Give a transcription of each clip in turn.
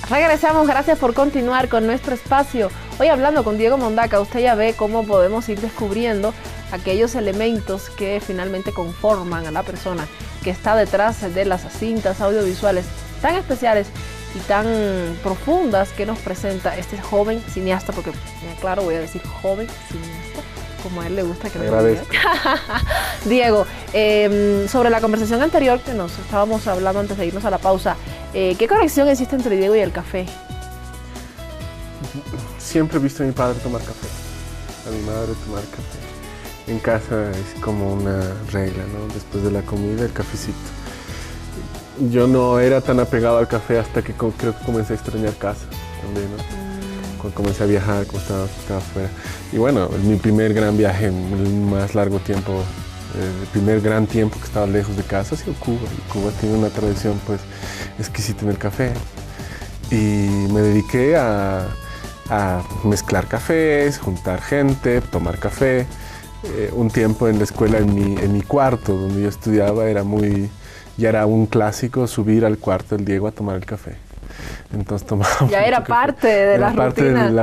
Regresamos, gracias por continuar con nuestro espacio. Hoy hablando con Diego Mondaca, usted ya ve cómo podemos ir descubriendo aquellos elementos que finalmente conforman a la persona que está detrás de las cintas audiovisuales tan especiales y tan profundas que nos presenta este joven cineasta, porque claro, voy a decir joven cineasta, como a él le gusta que me diga. Diego, sobre la conversación anterior que nos estábamos hablando antes de irnos a la pausa, ¿qué conexión existe entre Diego y el café? Siempre he visto a mi padre tomar café, a mi madre tomar café. En casa es como una regla, ¿no? Después de la comida, el cafecito. Yo no era tan apegado al café hasta que creo que comencé a extrañar casa también, ¿no? Cuando comencé a viajar, cuando estaba afuera. Y bueno, mi primer gran viaje, el más largo tiempo, el primer gran tiempo que estaba lejos de casa ha sido Cuba. Y Cuba tiene una tradición pues exquisita en el café. Y me dediqué a mezclar cafés, juntar gente, tomar café. Un tiempo en la escuela, en mi cuarto donde yo estudiaba, ya era un clásico subir al cuarto del Diego a tomar el café. Entonces tomábamos. Ya era parte de la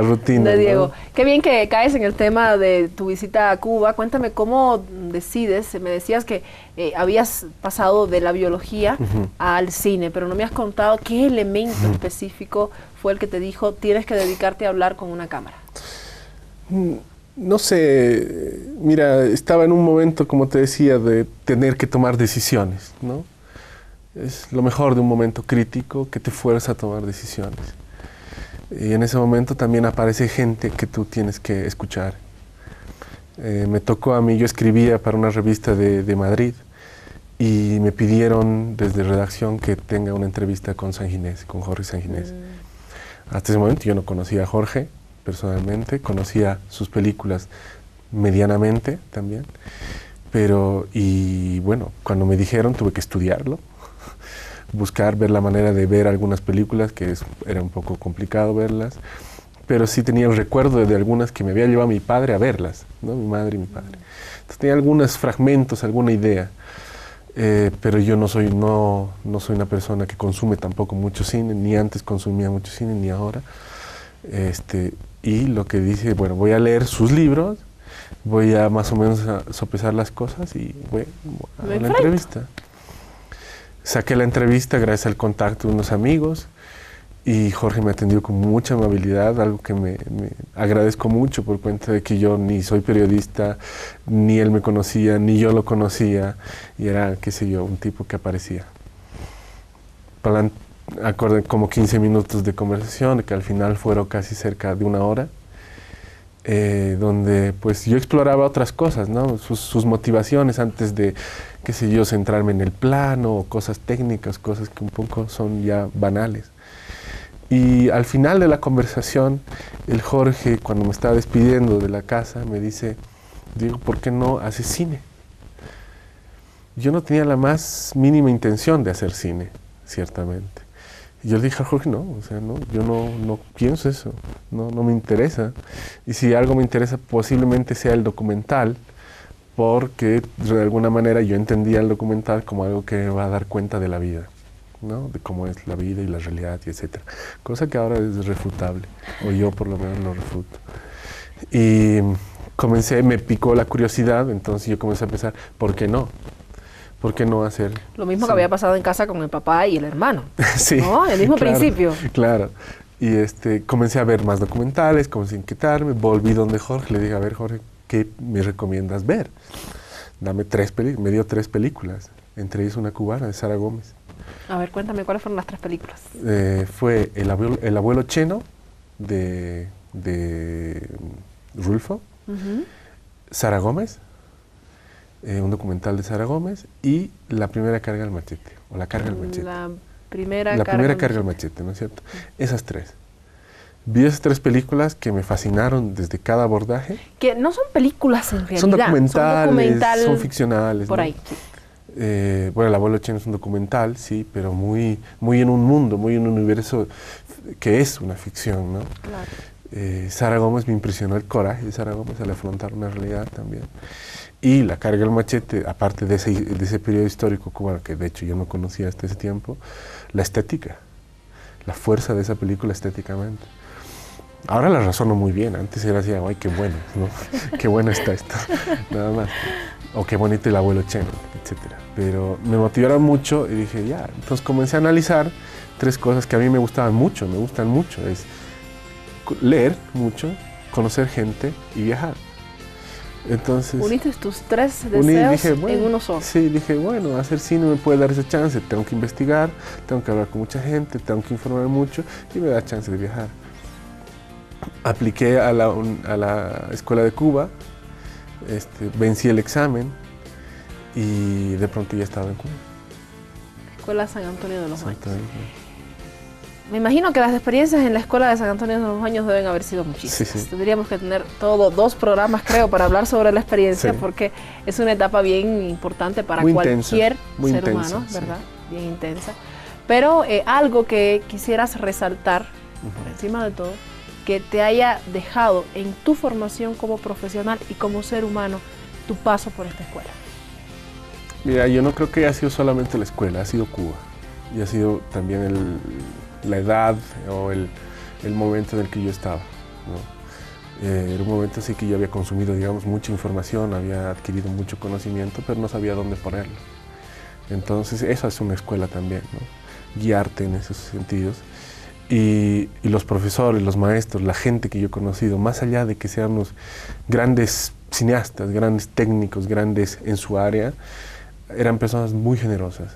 rutina de Diego. ¿No? Qué bien que caes en el tema de tu visita a Cuba. Cuéntame cómo decides. Me decías que habías pasado de la biología al cine, pero no me has contado qué elemento específico fue el que te dijo tienes que dedicarte a hablar con una cámara. No sé, mira, estaba en un momento, como te decía, de tener que tomar decisiones, ¿no? Es lo mejor de un momento crítico que te fuerza a tomar decisiones. Y en ese momento también aparece gente que tú tienes que escuchar. Me tocó a mí, yo escribía para una revista de Madrid y me pidieron desde redacción que tenga una entrevista con Sanginés, con Jorge Sanginés. Hasta ese momento yo no conocía a Jorge personalmente, conocía sus películas medianamente también, y bueno, cuando me dijeron tuve que estudiarlo, ver la manera de ver algunas películas, que era un poco complicado verlas, pero sí tenía el recuerdo de algunas que me había llevado mi padre a verlas, ¿no? Mi madre y mi padre. Entonces tenía algunos fragmentos, alguna idea, pero yo no soy una persona que consume tampoco mucho cine, ni antes consumía mucho cine, ni ahora. Y lo que dice, bueno, voy a leer sus libros, voy a más o menos a sopesar las cosas y voy a la entrevista. Saqué la entrevista gracias al contacto de unos amigos y Jorge me atendió con mucha amabilidad, algo que me agradezco mucho por cuenta de que yo ni soy periodista, ni él me conocía, ni yo lo conocía, y era, qué sé yo, un tipo que aparecía. Acordé como 15 minutos de conversación, que al final fueron casi cerca de una hora, donde pues yo exploraba otras cosas, ¿no? Sus motivaciones antes de, qué sé yo, centrarme en el plano, o cosas técnicas, cosas que un poco son ya banales. Y al final de la conversación, el Jorge, cuando me estaba despidiendo de la casa, me dice, Diego, ¿por qué no haces cine? Yo no tenía la más mínima intención de hacer cine, ciertamente. Y yo le dije a Jorge, no, o sea, no, yo no pienso eso, no me interesa. Y si algo me interesa, posiblemente sea el documental, porque de alguna manera yo entendía el documental como algo que me va a dar cuenta de la vida, ¿no? De cómo es la vida y la realidad, y etcétera. Cosa que ahora es refutable, o yo por lo menos lo refuto. Y me picó la curiosidad, entonces yo comencé a pensar, ¿por qué no? ¿Por qué no hacer? Lo mismo que había pasado en casa con el papá y el hermano. Sí. ¿No? El mismo principio. Claro. Y comencé a ver más documentales, comencé a inquietarme, volví donde Jorge, le dije, a ver Jorge, ¿qué me recomiendas ver? Dame me dio 3 películas, entre ellas una cubana de Sara Gómez. A ver, cuéntame, ¿cuáles fueron las 3 películas? Fue El abuelo Cheno, de Rulfo, Sara Gómez, un documental de Sara Gómez, y La primera carga al machete, o La carga al machete. La primera carga al machete, ¿no es cierto? Esas 3. Vi esas 3 películas que me fascinaron desde cada abordaje. Que no son películas en realidad. Son documentales, son ficcionales. Por ¿no? ahí. Bueno, El abuelo Cheno es un documental, sí, pero muy en un mundo, muy en un universo que es una ficción, ¿no? Claro. Sara Gómez, me impresionó el coraje de Sara Gómez al afrontar una realidad también. Y La carga al machete, aparte de ese periodo histórico cubano, que de hecho yo no conocía hasta ese tiempo, la estética la fuerza de esa película estéticamente. Ahora la razono muy bien, antes era así, ay, qué bueno, ¿no? Qué bueno está esto, nada más. O qué bonito el abuelo Cheno, etc. Pero me motivaron mucho y dije, ya, entonces comencé a analizar 3 cosas que a mí me gustan mucho, es leer mucho, conocer gente y viajar. Entonces, uniste tus 3 deseos dije, bueno, en uno solo. Sí, dije, bueno, hacer cine me puede dar esa chance, tengo que investigar, tengo que hablar con mucha gente, tengo que informar mucho y me da chance de viajar. Apliqué a la Escuela de Cuba, vencí el examen y de pronto ya estaba en Cuba. Escuela San Antonio de los Baños. Exactamente. Me imagino que las experiencias en la Escuela de San Antonio de los Baños deben haber sido muchísimas. Sí, sí. Tendríamos que tener 2 programas, creo, para hablar sobre la experiencia, Sí. porque es una etapa bien importante para Muy cualquier muy ser intensa, humano, sí. ¿verdad? Bien intensa. Pero algo que quisieras resaltar, por encima de todo, que te haya dejado en tu formación como profesional y como ser humano tu paso por esta escuela. Mira, yo no creo que haya sido solamente la escuela, ha sido Cuba. Y ha sido también la edad o el momento en el que yo estaba, ¿no? Era un momento así que yo había consumido, digamos, mucha información, había adquirido mucho conocimiento, pero no sabía dónde ponerlo. Entonces, eso es una escuela también, ¿no? Guiarte en esos sentidos. Y los profesores, los maestros, la gente que yo he conocido, más allá de que seamos grandes cineastas, grandes técnicos, grandes en su área, eran personas muy generosas,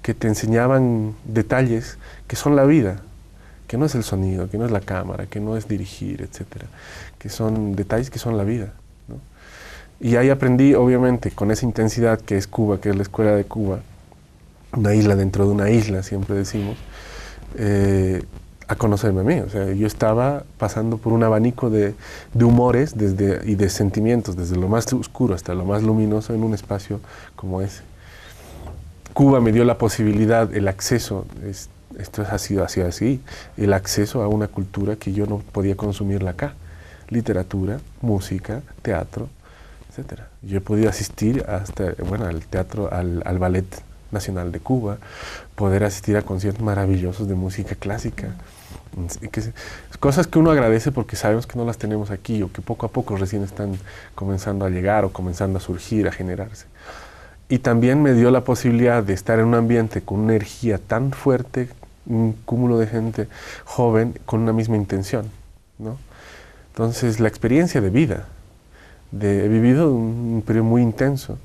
que te enseñaban detalles que son la vida, que no es el sonido, que no es la cámara, que no es dirigir, etcétera, que son detalles que son la vida, ¿no? Y ahí aprendí, obviamente, con esa intensidad que es Cuba, que es la Escuela de Cuba, una isla dentro de una isla, siempre decimos, a conocerme a mí. O sea, yo estaba pasando por un abanico de humores y de sentimientos, desde lo más oscuro hasta lo más luminoso en un espacio como ese. Cuba me dio la posibilidad, el acceso, esto ha sido así, el acceso a una cultura que yo no podía consumirla acá. Literatura, música, teatro, etc. Yo he podido asistir hasta, bueno, al teatro, al Ballet Nacional de Cuba, poder asistir a conciertos maravillosos de música clásica. Cosas que uno agradece porque sabemos que no las tenemos aquí o que poco a poco recién están comenzando a llegar o comenzando a surgir, a generarse. Y también me dio la posibilidad de estar en un ambiente con una energía tan fuerte, un cúmulo de gente joven con una misma intención, ¿no? Entonces, la experiencia de vida, he vivido un periodo muy intenso.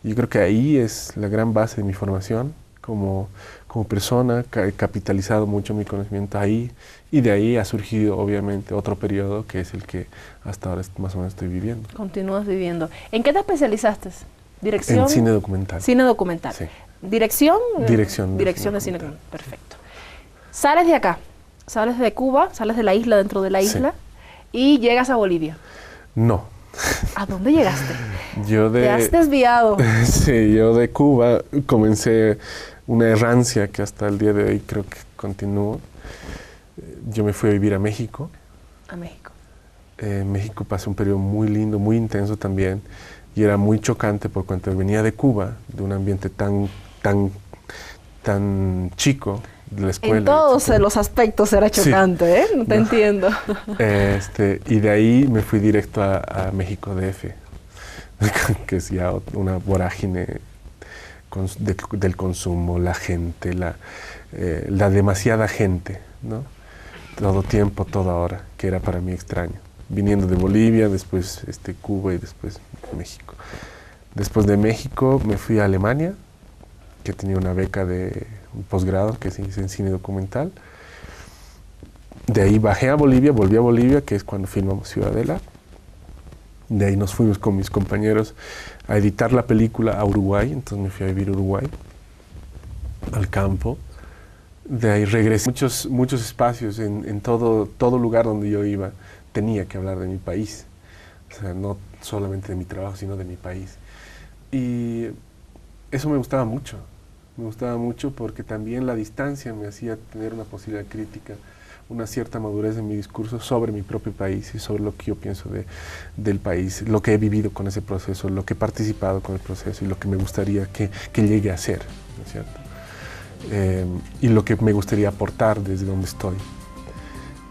Yo creo que ahí es la gran base de mi formación como persona, he capitalizado mucho mi conocimiento ahí, y de ahí ha surgido obviamente otro periodo que es el que hasta ahora más o menos estoy viviendo. Continúas viviendo. ¿En qué te especializaste? ¿Dirección? En cine documental. Cine documental. Sí. ¿Dirección? Dirección de cine documental. Perfecto. Sales de acá, sales de Cuba, sales de la isla dentro de la isla, y llegas a Bolivia. No. ¿A dónde llegaste? Te has desviado. Sí, yo de Cuba comencé una errancia que hasta el día de hoy creo que continúo. Yo me fui a vivir a México. A México. En México pasé un periodo muy lindo, muy intenso también, y era muy chocante por cuanto venía de Cuba, de un ambiente tan chico, de la escuela. En todos los aspectos era chocante, sí. No te entiendo. Y de ahí me fui directo a México DF, que es ya una vorágine del consumo, la gente, la demasiada gente, ¿no? Todo tiempo, toda hora, que era para mí extraño. Viniendo de Bolivia, después Cuba y después México. Después de México me fui a Alemania, que tenía una beca de un posgrado que se hizo en cine documental. De ahí bajé a Bolivia, volví a Bolivia, que es cuando filmamos Ciudadela. De ahí nos fuimos con mis compañeros a editar la película a Uruguay, entonces me fui a vivir a Uruguay, al campo. De ahí regresé. Muchos espacios, en todo lugar donde yo iba, tenía que hablar de mi país. O sea, no solamente de mi trabajo, sino de mi país. Y eso me gustaba mucho. Me gustaba mucho porque también la distancia me hacía tener una posibilidad crítica, una cierta madurez en mi discurso sobre mi propio país y sobre lo que yo pienso del país, lo que he vivido con ese proceso, lo que he participado con el proceso y lo que me gustaría que llegue a ser, ¿no es cierto? y lo que me gustaría aportar desde donde estoy.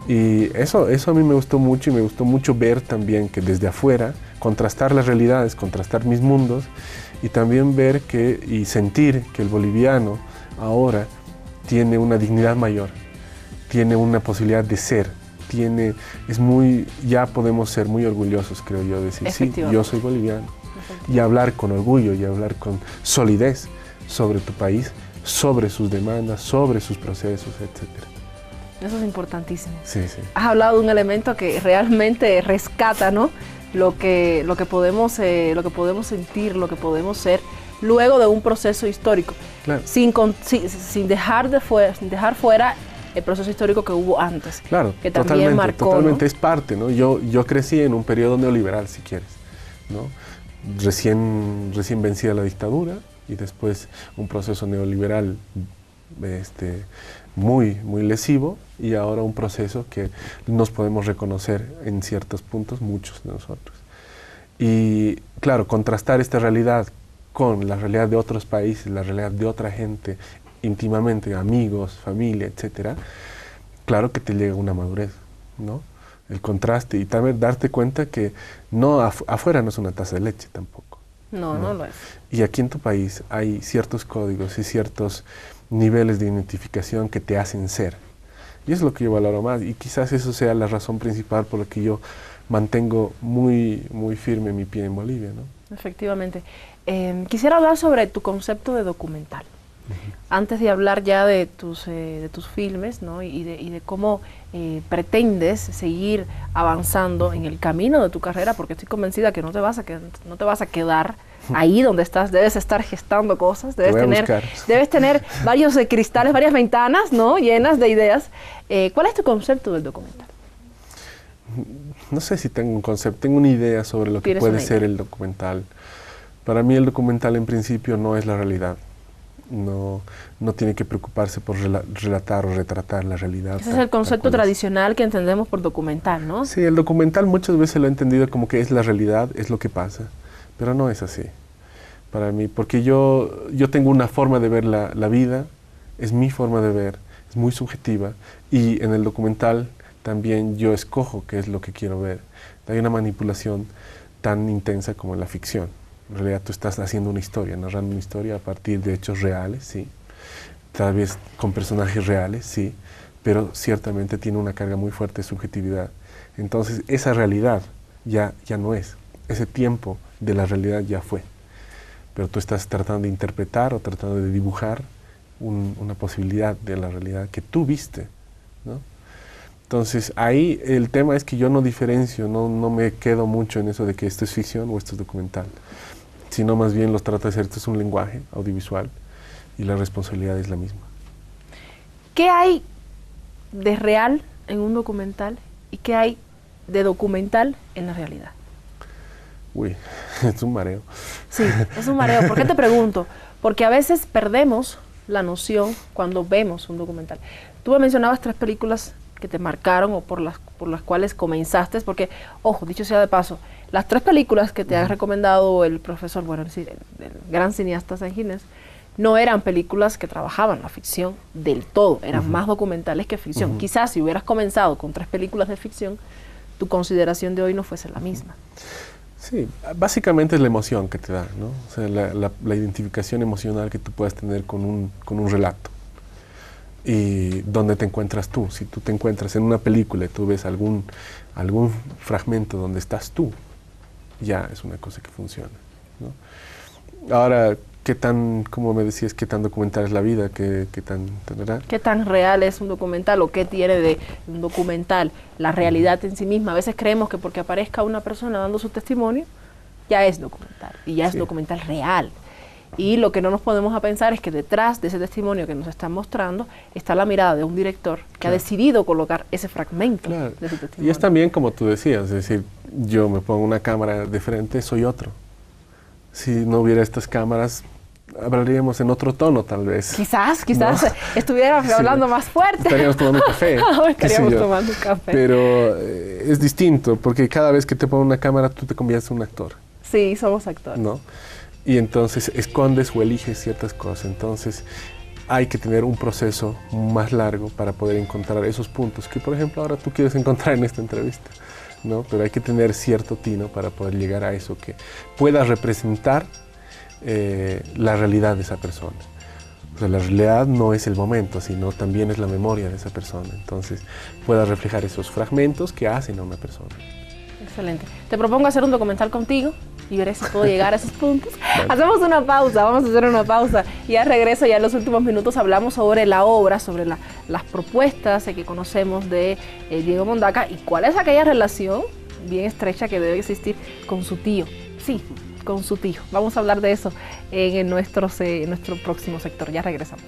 Y eso a mí me gustó mucho, y me gustó mucho ver también que desde afuera, contrastar las realidades, contrastar mis mundos, y también ver y sentir que el boliviano ahora tiene una dignidad mayor, tiene una posibilidad de ser, ya podemos ser muy orgullosos, creo yo, de decir, sí, yo soy boliviano, y hablar con orgullo, y hablar con solidez sobre tu país, sobre sus demandas, sobre sus procesos, etcétera. Eso es importantísimo. Sí, sí. Has hablado de un elemento que realmente rescata, ¿no?, lo que podemos sentir, lo que podemos ser luego de un proceso histórico, claro, sin dejar fuera el proceso histórico que hubo antes. Claro, que también marcó, totalmente, ¿no? es parte, ¿no? Yo crecí en un periodo neoliberal, si quieres, ¿no? Recién vencida la dictadura, y después un proceso neoliberal muy lesivo, y ahora un proceso que nos podemos reconocer en ciertos puntos, muchos de nosotros. Y claro, contrastar esta realidad con la realidad de otros países, la realidad de otra gente, íntimamente, amigos, familia, etcétera, claro que te llega una madurez, ¿no? El contraste, y también darte cuenta que afuera no es una taza de leche tampoco. No lo es. Y aquí en tu país hay ciertos códigos y ciertos niveles de identificación que te hacen ser. Y es lo que yo valoro más, y quizás eso sea la razón principal por la que yo mantengo muy firme mi pie en Bolivia, ¿no? Efectivamente. Quisiera hablar sobre tu concepto de documental. Antes de hablar ya de tus filmes, ¿no?, y de cómo pretendes seguir avanzando en el camino de tu carrera, porque estoy convencida que no te vas a quedar ahí donde estás, debes estar gestando cosas, debes tener varios cristales, varias ventanas, ¿no?, llenas de ideas. ¿Cuál es tu concepto del documental? No sé si tengo un concepto, tengo una idea sobre lo que puede ser el documental. Para mí el documental en principio no es la realidad. No tiene que preocuparse por relatar o retratar la realidad. Ese es el concepto tradicional que entendemos por documental, ¿no? Sí, el documental muchas veces lo he entendido como que es la realidad, es lo que pasa, pero no es así para mí, porque yo tengo una forma de ver la vida, es mi forma de ver, es muy subjetiva, y en el documental también yo escojo qué es lo que quiero ver. Hay una manipulación tan intensa como en la ficción. En realidad tú estás haciendo una historia, narrando una historia a partir de hechos reales, sí. Tal vez con personajes reales, sí, pero ciertamente tiene una carga muy fuerte de subjetividad. Entonces esa realidad ya no es, ese tiempo de la realidad ya fue. Pero tú estás tratando de interpretar o tratando de dibujar una posibilidad de la realidad que tú viste, ¿no? Entonces ahí el tema es que yo no diferencio, no me quedo mucho en eso de que esto es ficción o esto es documental, sino más bien los trato de hacer, esto es un lenguaje audiovisual y la responsabilidad es la misma. ¿Qué hay de real en un documental y qué hay de documental en la realidad? Uy, es un mareo. Sí, es un mareo. ¿Por qué te pregunto? Porque a veces perdemos la noción cuando vemos un documental. Tú me mencionabas 3 películas que te marcaron o por las cuales comenzaste, porque, ojo, dicho sea de paso, las 3 películas que te ha recomendado el profesor, el gran cineasta San Ginés, no eran películas que trabajaban la ficción del todo, eran más documentales que ficción. Quizás si hubieras comenzado con 3 películas de ficción, tu consideración de hoy no fuese la misma. Sí, básicamente es la emoción que te da, ¿no? O sea, la identificación emocional que tú puedas tener con un relato. Y dónde te encuentras tú. Si tú te encuentras en una película y tú ves algún fragmento donde estás tú, ya es una cosa que funciona, ¿no? Ahora, como me decías, qué tan documental es la vida, qué tan real es un documental o qué tiene de un documental la realidad en sí misma. A veces creemos que porque aparezca una persona dando su testimonio, ya es documental, y ya es documental real. Y lo que no nos podemos a pensar es que detrás de ese testimonio que nos están mostrando está la mirada de un director que ha decidido colocar ese fragmento de su testimonio. Y es también como tú decías, es decir, yo me pongo una cámara de frente, soy otro. Si no hubiera estas cámaras, hablaríamos en otro tono tal vez. Quizás estuviéramos hablando más fuerte. Estaríamos tomando café. Estaríamos tomando café. Pero es distinto, porque cada vez que te ponen una cámara tú te conviertes en un actor. Sí, somos actores. ¿No? Y entonces escondes o eliges ciertas cosas. Entonces, hay que tener un proceso más largo para poder encontrar esos puntos que, por ejemplo, ahora tú quieres encontrar en esta entrevista, ¿no? Pero hay que tener cierto tino para poder llegar a eso que pueda representar la realidad de esa persona. O sea, la realidad no es el momento, sino también es la memoria de esa persona. Entonces, pueda reflejar esos fragmentos que hacen a una persona. Excelente. Te propongo hacer un documental contigo y veré si puedo llegar a esos puntos. Vale. Hacemos una pausa, vamos a hacer una pausa y al regreso, ya en los últimos minutos, hablamos sobre la obra, sobre las propuestas que conocemos de Diego Mondaca y cuál es aquella relación bien estrecha que debe existir con su tío. Sí, con su tío. Vamos a hablar de eso en nuestro próximo sector. Ya regresamos.